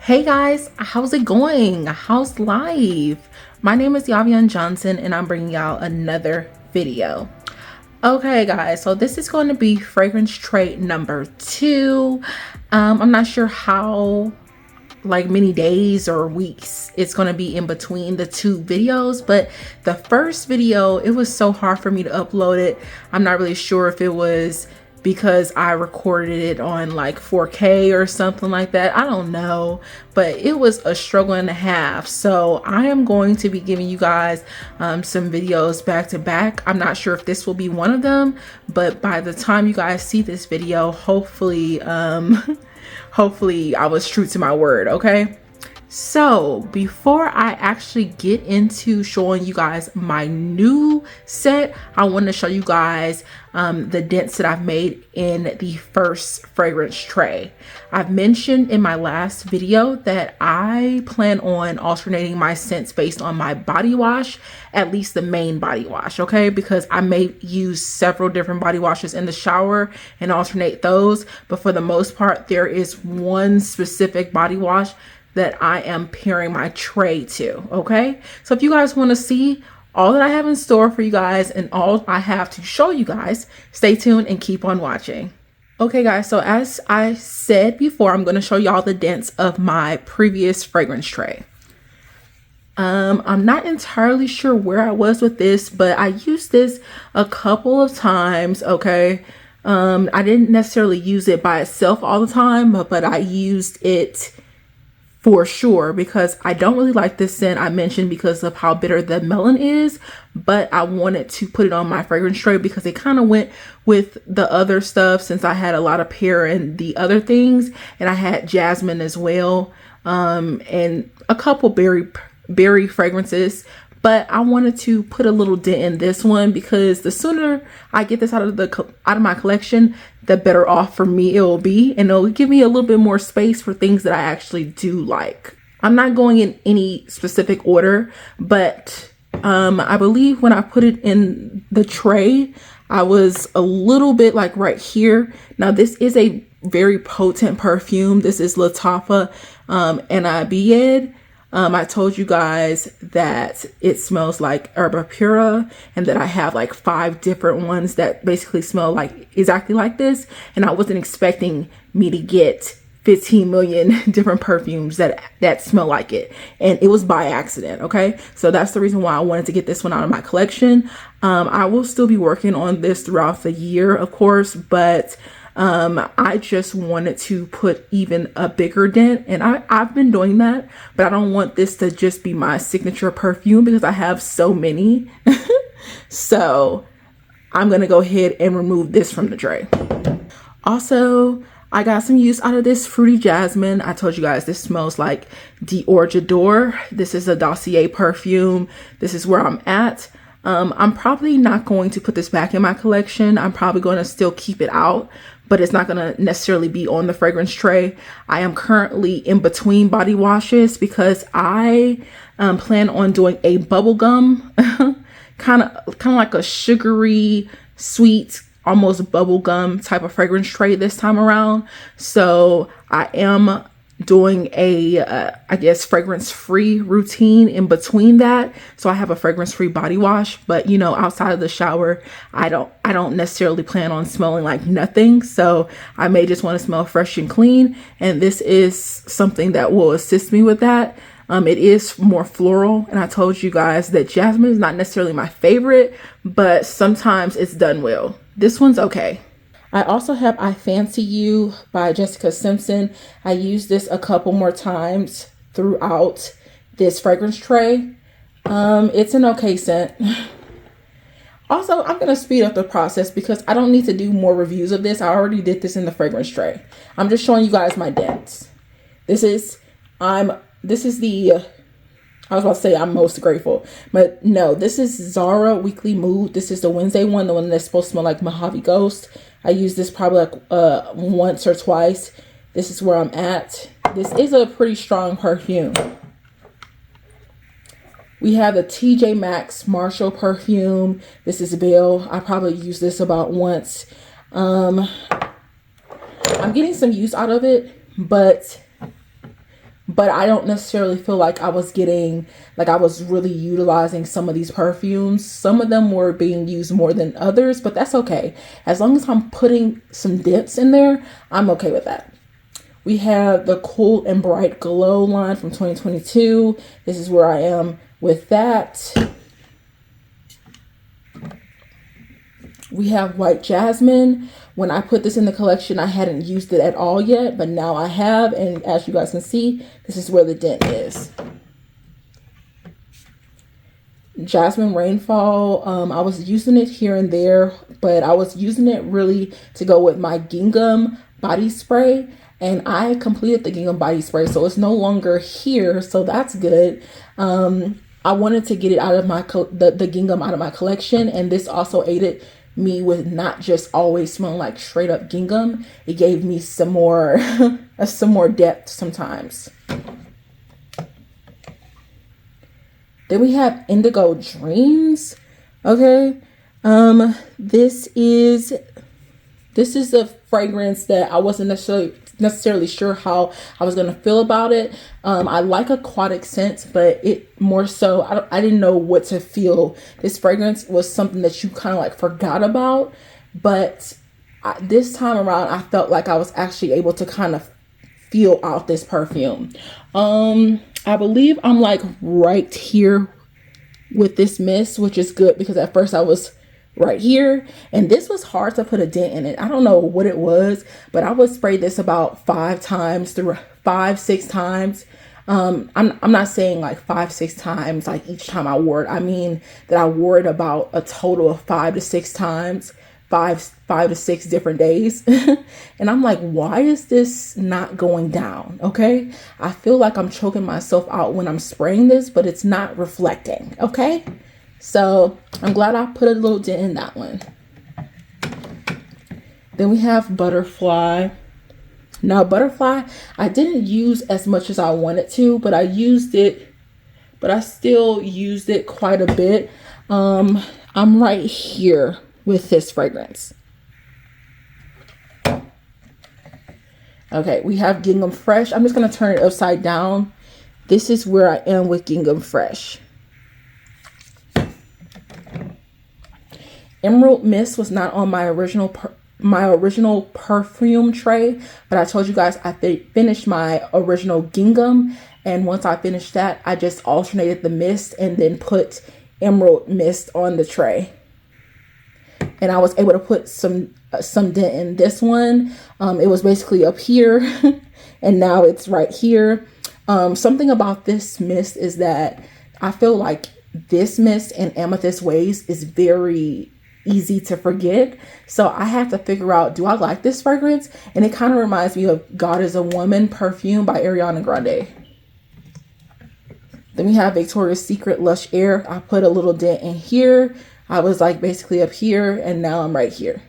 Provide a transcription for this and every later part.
Hey guys, how's it going? How's life? My name is Yavian Johnson and I'm bringing out another video. Okay guys, so this is going to be fragrance trait number 2. I'm not sure how many days or weeks it's going to be in between the two videos, but the first video, it was so hard for me to upload it. I'm not really sure if it was because I recorded it on like 4K or something like that. I don't know, but it was a struggle and a half. So I am going to be giving you guys some videos back to back. I'm not sure if this will be one of them, but by the time you guys see this video, hopefully hopefully I was true to my word. Okay, so before I actually get into showing you guys my new set, I want to show you guys the dents that I've made in the first fragrance tray. I've mentioned in my last video that I plan on alternating my scents based on my body wash, at least the main body wash, okay? Because I may use several different body washes in the shower and alternate those, but for the most part, there is one specific body wash that I am pairing my tray to, okay? So if you guys want to see all that I have in store for you guys and all I have to show you guys, stay tuned and keep on watching. Okay guys, so as I said before, I'm going to show y'all the dents of my previous fragrance tray. I'm not entirely sure where I was with this, but I used this a couple of times, okay? I didn't necessarily use it by itself all the time, but I used it for sure because I don't really like this scent. I mentioned because of how bitter the melon is, but I wanted to put it on my fragrance tray because it kind of went with the other stuff since I had a lot of pear and the other things, and I had jasmine as well, and a couple berry fragrances. But I wanted to put a little dent in this one because the sooner I get this out of my collection, the better off for me it will be, and it'll give me a little bit more space for things that I actually do like. I'm not going in any specific order, but I believe when I put it in the tray, I was a little bit like right here. Now this is a very potent perfume. This is Latafa Anabied. I told you guys that it smells like herba pura and that I have like 5 different ones that basically smell like exactly like this. And I wasn't expecting me to get 15 million different perfumes that smell like it. And it was by accident. Okay. So that's the reason why I wanted to get this one out of my collection. I will still be working on this throughout the year, of course, but I just wanted to put even a bigger dent, and I've been doing that, but I don't want this to just be my signature perfume because I have so many. So I'm going to go ahead and remove this from the tray. Also, I got some use out of this fruity jasmine. I told you guys this smells like Dior J'adore. This is a Dossier perfume. This is where I'm at. I'm probably not going to put this back in my collection. I'm probably going to still keep it out, but it's not going to necessarily be on the fragrance tray. I am currently in between body washes because I plan on doing a bubblegum, kind of like a sugary, sweet, almost bubblegum type of fragrance tray this time around. So I am doing a I guess fragrance free routine in between that. So I have a fragrance free body wash, but you know, outside of the shower, I don't necessarily plan on smelling like nothing. So I may just want to smell fresh and clean, and this is something that will assist me with that. It is more floral, and I told you guys that jasmine is not necessarily my favorite, but sometimes it's done well. This one's okay. I also have I Fancy You by Jessica Simpson. I used this a couple more times throughout this fragrance tray. It's an okay scent. Also, I'm going to speed up the process because I don't need to do more reviews of this. I already did this in the fragrance tray. I'm just showing you guys my dents. This is the I was about to say I'm most grateful, but no, this is Zara Weekly Mood. This is the Wednesday one, the one that's supposed to smell like Mojave Ghost. I use this probably like once or twice. This is where I'm at. This is a pretty strong perfume. We have the TJ Maxx Marshall perfume. This is Bill. I probably use this about once. I'm getting some use out of it, but but I don't necessarily feel like I was really utilizing some of these perfumes. Some of them were being used more than others, but that's okay. As long as I'm putting some dents in there, I'm okay with that. We have the Cool and Bright Glow line from 2022. This is where I am with that. We have White Jasmine. When I put this in the collection, I hadn't used it at all yet, but now I have. And as you guys can see, this is where the dent is. Jasmine Rainfall. I was using it here and there, but I was using it really to go with my Gingham body spray. And I completed the Gingham body spray, so it's no longer here. So that's good. I wanted to get it out of the Gingham out of my collection. And this also aided me with not just always smelling like straight up gingham. It gave me some more some more depth sometimes. Then we have Indigo Dreams. Okay, this is a fragrance that I wasn't necessarily sure how I was going to feel about it. I like aquatic scents, but it more so, I didn't know what to feel. This fragrance was something that you kind of like forgot about, but this time around, I felt like I was actually able to kind of feel out this perfume. I believe I'm like right here with this mist, which is good because at first I was right here, and this was hard to put a dent in it. I don't know what it was, but I would spray this about 5 times through 5-6 times. I'm not saying like 5-6 times like each time I wore it. I mean that I wore it about a total of 5 to 6 times, 5 to 6 different days. And I'm like, why is this not going down? Okay, I feel like I'm choking myself out when I'm spraying this, but it's not reflecting. Okay, so I'm glad I put a little dent in that one. Then we have Butterfly. Now Butterfly, I didn't use as much as I wanted to, but I still used it quite a bit. I'm right here with this fragrance. Okay, we have Gingham Fresh. I'm just going to turn it upside down. This is where I am with Gingham Fresh. Emerald Mist was not on my original perfume tray, but I told you guys I finished my original Gingham, and once I finished that, I just alternated the mist and then put Emerald Mist on the tray. And I was able to put some dent in this one. It was basically up here and now it's right here. Something about this mist is that I feel like this mist and Amethyst Waves is very easy to forget. So I have to figure out, do I like this fragrance? And it kind of reminds me of God is a Woman perfume by Ariana Grande. Then we have Victoria's Secret Lush Air. I put a little dent in here. I was like basically up here, and now I'm right here.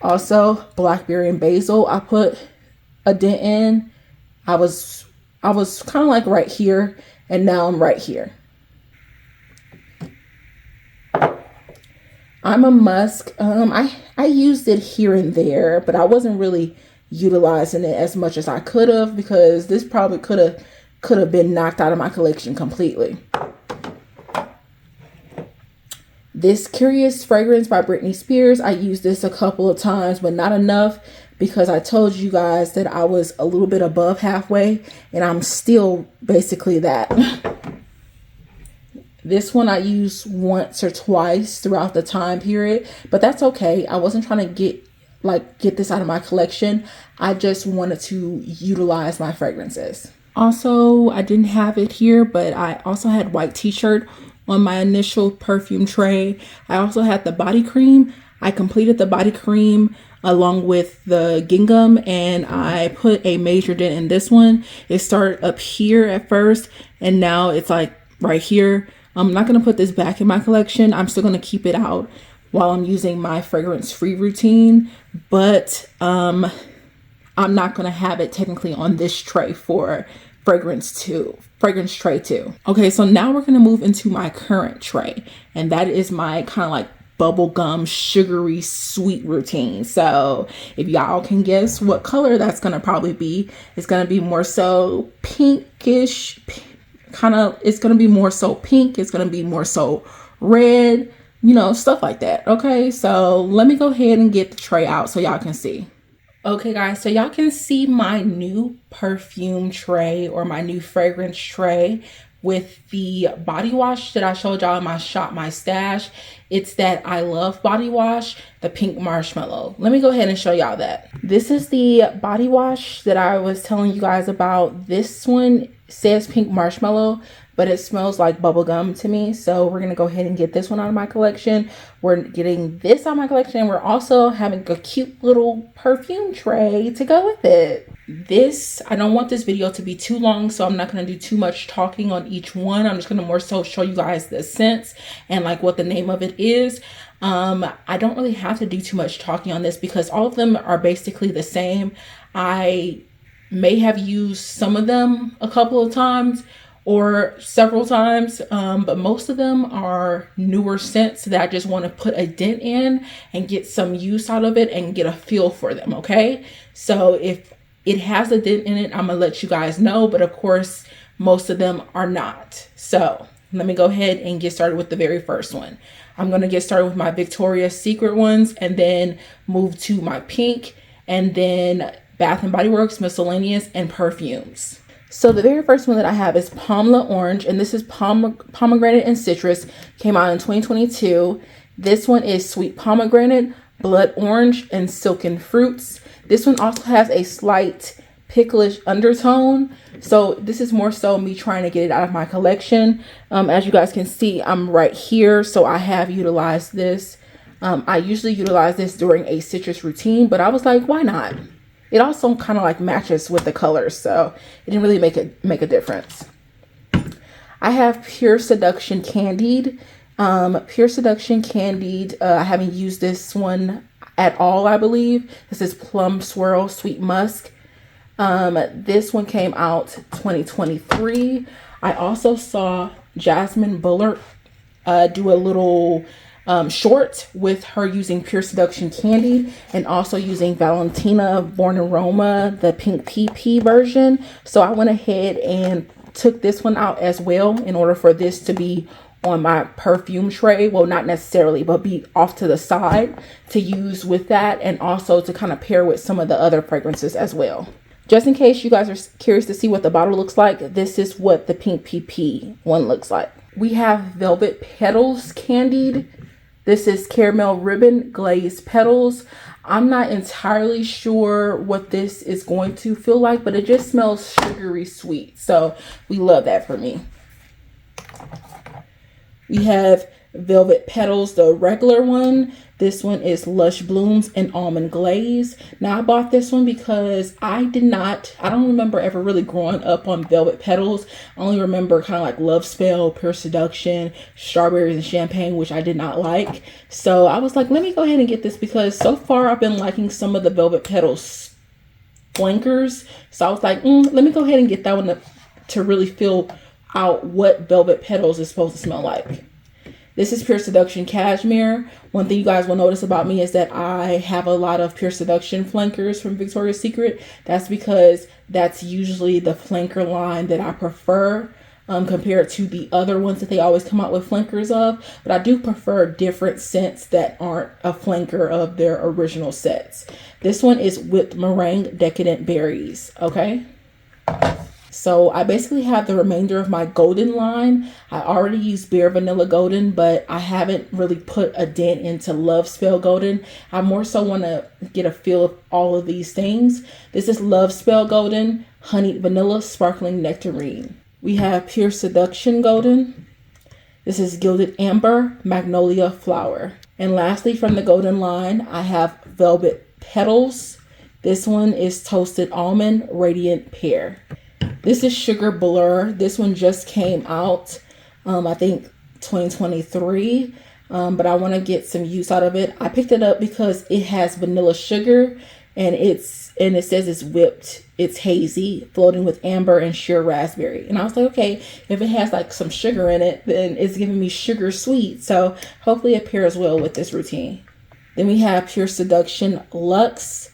Also, Blackberry and Basil, I put a dent in. I was kind of like right here, and now I'm right here. I'm a Musk. I used it here and there, but I wasn't really utilizing it as much as I could have, because this probably could have been knocked out of my collection completely. This Curious fragrance by Britney Spears. I used this a couple of times, but not enough, because I told you guys that I was a little bit above halfway, and I'm still basically that. This one I used once or twice throughout the time period, but that's okay. I wasn't trying to get this out of my collection. I just wanted to utilize my fragrances. Also, I didn't have it here, but I also had White T-shirt on my initial perfume tray. I also had the body cream. I completed the body cream along with the gingham, and I put a major dent in this one. It started up here at first, and now it's like right here. I'm not going to put this back in my collection. I'm still going to keep it out while I'm using my fragrance-free routine, but I'm not going to have it technically on this tray for fragrance tray 2. Okay, so now we're going to move into my current tray, and that is my kind of like bubblegum sugary sweet routine. So if y'all can guess what color that's gonna probably be, it's gonna be more so pinkish, it's gonna be more so pink, it's gonna be more so red, you know, stuff like that. Okay, so let me go ahead and get the tray out so y'all can see. Okay guys, so y'all can see my new perfume tray or my new fragrance tray with the body wash that I showed y'all in my shop, my stash. It's that I Love body wash, the pink marshmallow. Let me go ahead and show y'all that. This is the body wash that I was telling you guys about. This one says pink marshmallow, but it smells like bubblegum to me. So we're gonna go ahead and get this one out of my collection. We're getting this out of my collection. We're also having a cute little perfume tray to go with it. I don't want this video to be too long, so I'm not gonna do too much talking on each one. I'm just gonna more so show you guys the scents and like what the name of it is. I don't really have to do too much talking on this because all of them are basically the same. I may have used some of them a couple of times or several times, but most of them are newer scents that I just want to put a dent in and get some use out of it and get a feel for them. Okay, so if it has a dent in it, I'm gonna let you guys know, but of course most of them are not. So let me go ahead and get started with the very first one. I'm gonna get started with my Victoria's Secret ones and then move to my pink and then Bath and Body Works, miscellaneous, and perfumes. So the very first one that I have is Pomela Orange, and this is pomegranate and citrus. Came out in 2022. This one is sweet pomegranate, blood orange, and silken fruits. This one also has a slight picklish undertone. So this is more so me trying to get it out of my collection. As you guys can see, I'm right here. So I have utilized this. I usually utilize this during a citrus routine, but I was like, why not? It also kind of like matches with the colors, so it didn't really make a difference. I have Pure Seduction Candied. Pure Seduction Candied. I haven't used this one at all, I believe. This is Plum Swirl Sweet Musk. This one came out 2023. I also saw Jasmine Bullard do a little short with her using Pure Seduction Candy and also using Valentina Born Aroma, the pink PP version. So I went ahead and took this one out as well in order for this to be on my perfume tray. Well, not necessarily, but be off to the side to use with that and also to kind of pair with some of the other fragrances as well. Just in case you guys are curious to see what the bottle looks like, this is what the pink PP one looks like. We have Velvet Petals Candied. This is Caramel Ribbon Glazed Petals. I'm not entirely sure what this is going to feel like, but it just smells sugary sweet. So we love that for me. We have Velvet Petals, the regular one. This one is Lush Blooms and Almond Glaze. Now I bought this one because I don't remember ever really growing up on Velvet Petals. I only remember kind of like Love Spell, Pure Seduction, Strawberries and Champagne, which I did not like. So I was like, let me go ahead and get this because so far I've been liking some of the Velvet Petals flankers. So I was like, let me go ahead and get that one to really feel out what Velvet Petals is supposed to smell like. This is Pure Seduction Cashmere. One thing you guys will notice about me is that I have a lot of Pure Seduction flankers from Victoria's Secret. That's because that's usually the flanker line that I prefer compared to the other ones that they always come out with flankers of. But I do prefer different scents that aren't a flanker of their original sets. This one is with Meringue Decadent Berries, okay? So I basically have the remainder of my golden line. I already used Bare Vanilla Golden, but I haven't really put a dent into Love Spell Golden. I more so want to get a feel of all of these things. This is Love Spell Golden, Honeyed Vanilla Sparkling Nectarine. We have Pure Seduction Golden. This is Gilded Amber, Magnolia Flower. And lastly, from the golden line, I have Velvet Petals. This one is Toasted Almond, Radiant Pear. This is Sugar Blur. This one just came out, I think 2023, but I want to get some use out of it. I picked it up because it has vanilla sugar and it says it's whipped, it's hazy, floating with amber and sheer raspberry. And I was like, okay, if it has like some sugar in it, then it's giving me sugar sweet. So hopefully it pairs well with this routine. Then we have Pure Seduction Luxe.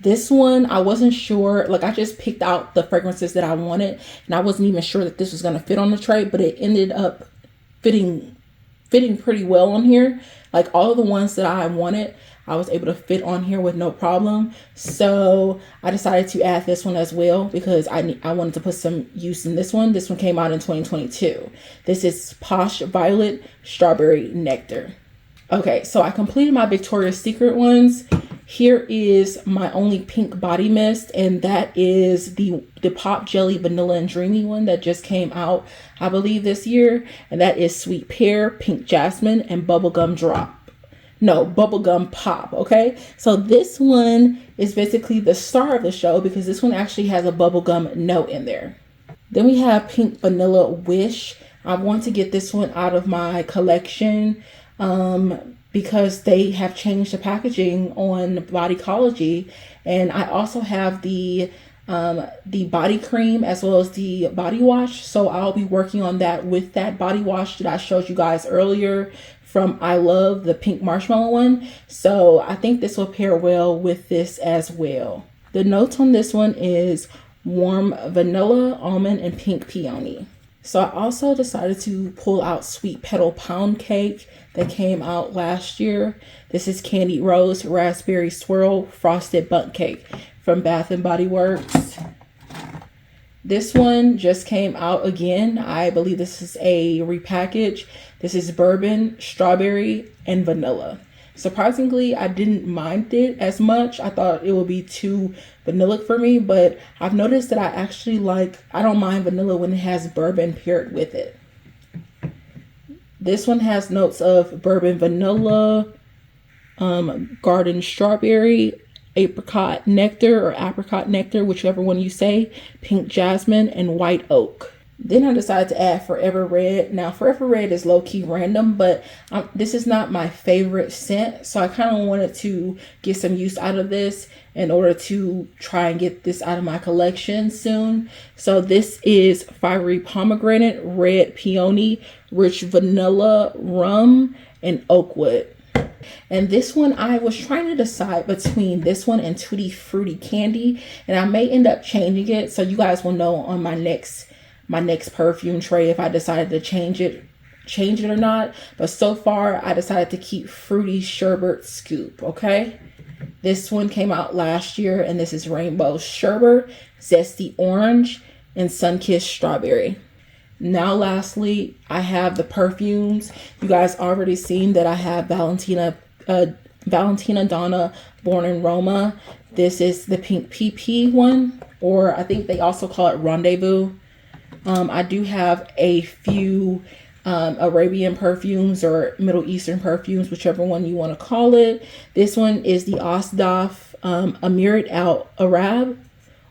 This one, I wasn't sure, like I just picked out the fragrances that I wanted, and I wasn't even sure that this was going to fit on the tray, but it ended up fitting pretty well on here. Like all of the ones that I wanted, I was able to fit on here with no problem. So I decided to add this one as well because I wanted to put some use in this one. This one came out in 2022. This is Posh Violet Strawberry Nectar. Okay, so I completed my Victoria's Secret ones. Here is my only pink body mist, and that is the Pop Jelly Vanilla and Dreamy one that just came out, I believe, this year. And that is Sweet Pear, Pink Jasmine, and Bubblegum Drop. No, Bubblegum Pop, okay? So this one is basically the star of the show because this one actually has a bubblegum note in there. Then we have Pink Vanilla Wish. I want to get this one out of my collection because they have changed the packaging on Bodycology, and I also have the body cream as well as the body wash. So I'll be working on that with that body wash that I showed you guys earlier from I Love, the pink marshmallow one. So I think this will pair well with this as well. The notes on this one is warm vanilla, almond, and pink peony. So I also decided to pull out Sweet Petal Pound Cake that came out last year. This is Candied Rose Raspberry Swirl Frosted Bundt Cake from Bath & Body Works. This one just came out again. I believe this is a repackage. This is bourbon, strawberry, and vanilla. Surprisingly, I didn't mind it as much. I thought it would be too vanillic for me, but I've noticed that I don't mind vanilla when it has bourbon paired with it. This one has notes of bourbon vanilla, garden strawberry, apricot nectar, whichever one you say, pink jasmine, and white oak. Then I decided to add Forever Red. Now, Forever Red is low-key random, but this is not my favorite scent. So I kind of wanted to get some use out of this in order to try and get this out of my collection soon. So this is Fiery Pomegranate, Red Peony, Rich Vanilla, Rum, and Oakwood. And this one, I was trying to decide between this one and Tutti Frutti Candy, and I may end up changing it. So you guys will know on my next perfume tray if I decided to change it or not. But so far I decided to keep Fruity Sherbet Scoop. Okay, this one came out last year, and this is Rainbow Sherbet, Zesty Orange, and Sunkissed Strawberry. Now lastly, I have the perfumes. You guys already seen that I have Valentina Donna Born in Roma. This is the Pink PP one, or I think they also call it Rendezvous. I do have a few Arabian perfumes or Middle Eastern perfumes, whichever one you want to call it. This one is the Osdaf Amirat Al Arab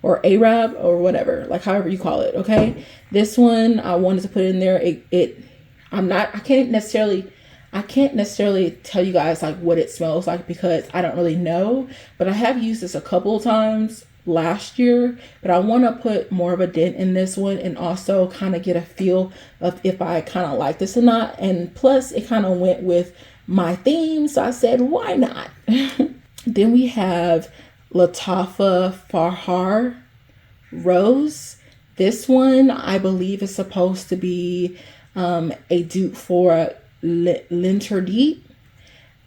or Arab or whatever, like however you call it. Okay, this one I wanted to put in there. I can't necessarily tell you guys like what it smells like because I don't really know, but I have used this a couple of times last year, but I want to put more of a dent in this one and also kind of get a feel of if I kind of like this or not. And plus it kind of went with my theme, so I said why not. Then we have Latafa Farhar Rose. This one I believe is supposed to be a dupe for L'Interdit.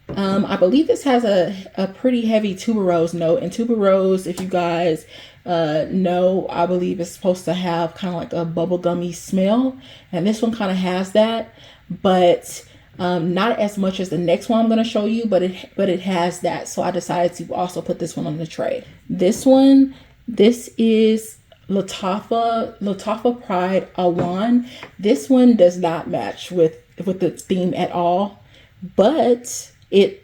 I believe this has a pretty heavy tuberose note, and tuberose, if you guys know, I believe it's supposed to have kind of like a bubblegummy smell, and this one kind of has that, but not as much as the next one I'm going to show you, but it has that. So I decided to also put this one on the tray. This is Latafa Pride Awan. This one does not match with the theme at all, but it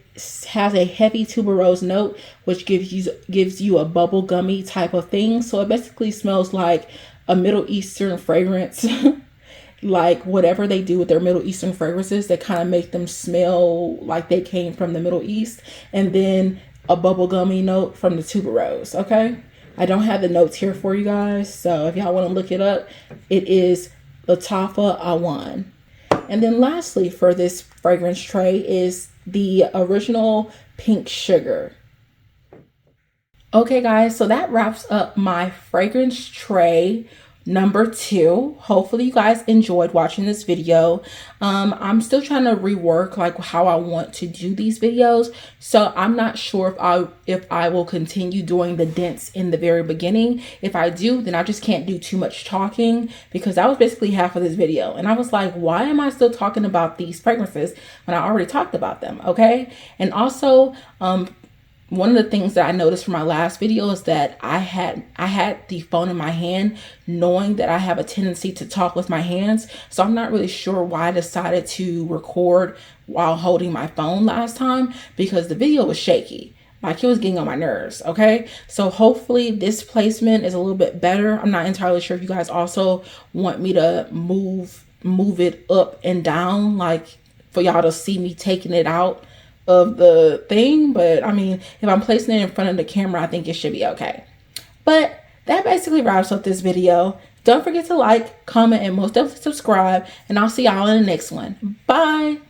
has a heavy tuberose note, which gives you a bubble gummy type of thing. So it basically smells like a Middle Eastern fragrance. Like whatever they do with their Middle Eastern fragrances, they kind of make them smell like they came from the Middle East. And then a bubblegummy note from the tuberose. Okay, I don't have the notes here for you guys, so if y'all want to look it up, it is Latafa Awan. And then lastly for this fragrance tray is the original pink sugar. Okay guys, so that wraps up my fragrance tray number 2. Hopefully you guys enjoyed watching this video. I'm still trying to rework like how I want to do these videos, so I'm not sure if I will continue doing the dents in the very beginning. If I do, then I just can't do too much talking, because that was basically half of this video and I was like, why am I still talking about these fragrances when I already talked about them? Okay, and also one of the things that I noticed from my last video is that I had the phone in my hand, knowing that I have a tendency to talk with my hands. So I'm not really sure why I decided to record while holding my phone last time, because the video was shaky. Like, it was getting on my nerves. Okay, so hopefully this placement is a little bit better. I'm not entirely sure if you guys also want me to move it up and down, like for y'all to see me taking it out of the thing, but I mean, if I'm placing it in front of the camera, I think it should be okay. But that basically wraps up this video. Don't forget to like, comment, and most definitely subscribe, and I'll see y'all in the next one. Bye.